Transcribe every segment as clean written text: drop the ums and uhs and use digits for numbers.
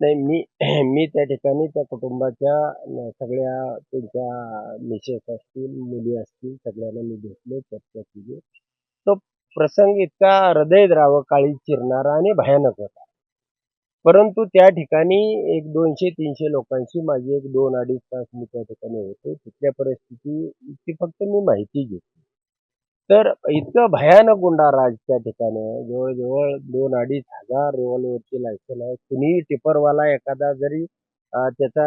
नाही मी मी त्या ठिकाणी त्या कुटुंबाच्या सगळ्या त्यांच्या मिसेस असतील, मुली असतील सगळ्यांना मी भेटलो, चर्चा केली. तो प्रसंग इतका हृदयद्रावक, काळीज चिरणारा आणि भयानक होता. परंतु त्या ठिकाणी एक 200-300 लोकांशी माझी एक 2-2.5 तास मी त्या ठिकाणी होतो. तिथल्या परिस्थितीची फक्त मी माहिती घेतली. तर इतकं भयानक गुंडाराज त्या ठिकाणी आहे. जवळ-जवळ 2-2.5 हजार रिव्हॉल्वरची लायसन आहे. कुणीही टिपरवाला एखादा जरी त्याचा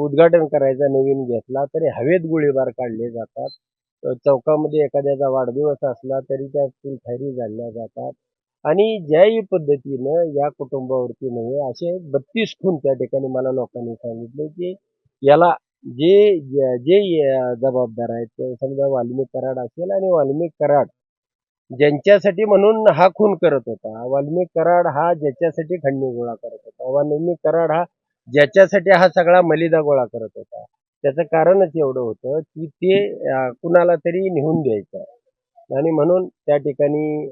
उद्घाटन करायचा नवीन घेतला, तरी हवेत गोळीबार काढले जातात. चौकामध्ये एखाद्याचा वाढदिवस असला, तरी त्यातून फायरिंग झाडल्या जातात. आणि ज्याही पद्धतीनं या कुटुंबावरती नव्हे, असे 32 खून त्या ठिकाणी मला लोकांनी सांगितले, की याला जे जे जबाबदार आहेत, ते समजा वाल्मिक कराड असेल आणि वाल्मिक कराड ज्यांच्यासाठी म्हणून हा खून करत होता. वाल्मिक कराड हा ज्याच्यासाठी खंडणी गोळा करत होता. वाल्मिक कराड हा ज्याच्यासाठी हा सगळा मलिदा गोळा करत होता. त्याचं कारणच एवढं होतं, की ते कुणाला तरी नेऊन द्यायचं. आणि म्हणून त्या ठिकाणी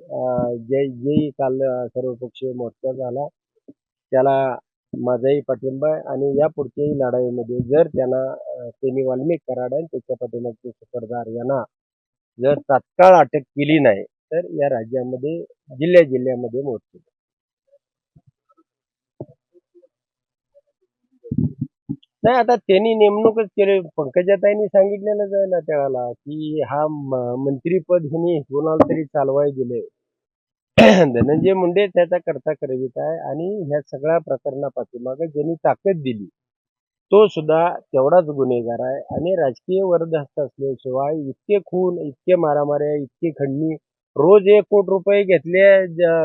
जेही काल सर्वपक्षीय मोर्चा झाला, त्याला माझाही पाठिंबा आहे आणि यापुढच्याही लढाईमध्ये जर त्यांनी वाल्मिक कराड आणि त्याच्या पाठीमागचे सुपरदार यांना जर तात्काळ अटक केली नाही, तर या राज्यामध्ये जिल्ह्या-जिल्ह्यामध्ये मोर्चे. नाही आता त्यांनी नेमणूकच केली. पंकजाताईंनी सांगितलेलंच आहे ना त्यावेळेला, की हा मंत्रिपद ह्यांनी कोणाला तरी चालवाय दिलंय. धनंजय मुंडे त्याचा कर्ता करवित आहे आणि ह्या सगळ्या प्रकरणापाठीमागे ज्यांनी ताकद दिली, तो सुद्धा तेवढाच गुन्हेगार आहे आणि राजकीय वरदहस्त असल्याशिवाय इतके खून, इतके मारामाऱ्या, इतकी खंडणी, रोज 1 कोटी रुपये घेतले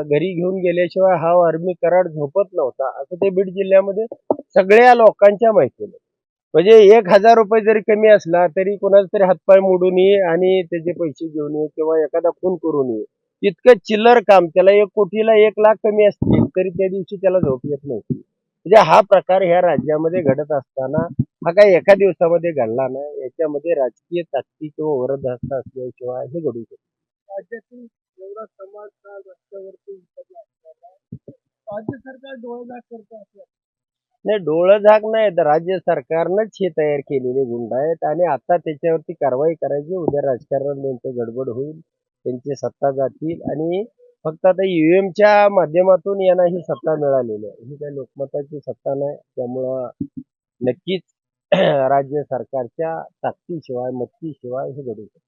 घरी घेऊन गेल्याशिवाय हा वाल्मिक कराड झोपत नव्हता, असं ते बीड जिल्ह्यामध्ये सगळ्या लोकांच्या माहितीनं. म्हणजे 1,000 रुपये जरी कमी असला तरी कोणाचा तरी हातपाय मोडून ये आणि त्याचे पैसे घेऊन ये किंवा एखादा खून करून ये. इतकं चिल्लर काम. त्याला 1 कोटीला 1,00,000 कमी असतील तरी त्या दिवशी त्याला झोप येत नव्हती. म्हणजे हा प्रकार ह्या राज्यामध्ये घडत असताना हा काही एका दिवसामध्ये घडला नाही. याच्यामध्ये राजकीय ताकदी किंवा वरदहस्त असल्याशिवाय हे घडू शकत. राज्यातील एवढा समाज रस्त्यावरती उतरला असताना राज्य सरकार डोळेझाक करतं असं नाही डोळंझाक नाही तर राज्य सरकारनंच हे तयार केलेले गुंड आहेत आणि आता त्याच्यावरती कारवाई करायची. उद्या राजकारण त्यांचं गडबड होईल, त्यांची सत्ता जातील आणि फक्त आता ईव्हीएमच्या माध्यमातून यांना ही सत्ता मिळालेली आहे. ही काही लोकमताची सत्ता नाही. त्यामुळं नक्कीच राज्य सरकारच्या ताकदीशिवाय, मदतीशिवाय हे घडू शकतं.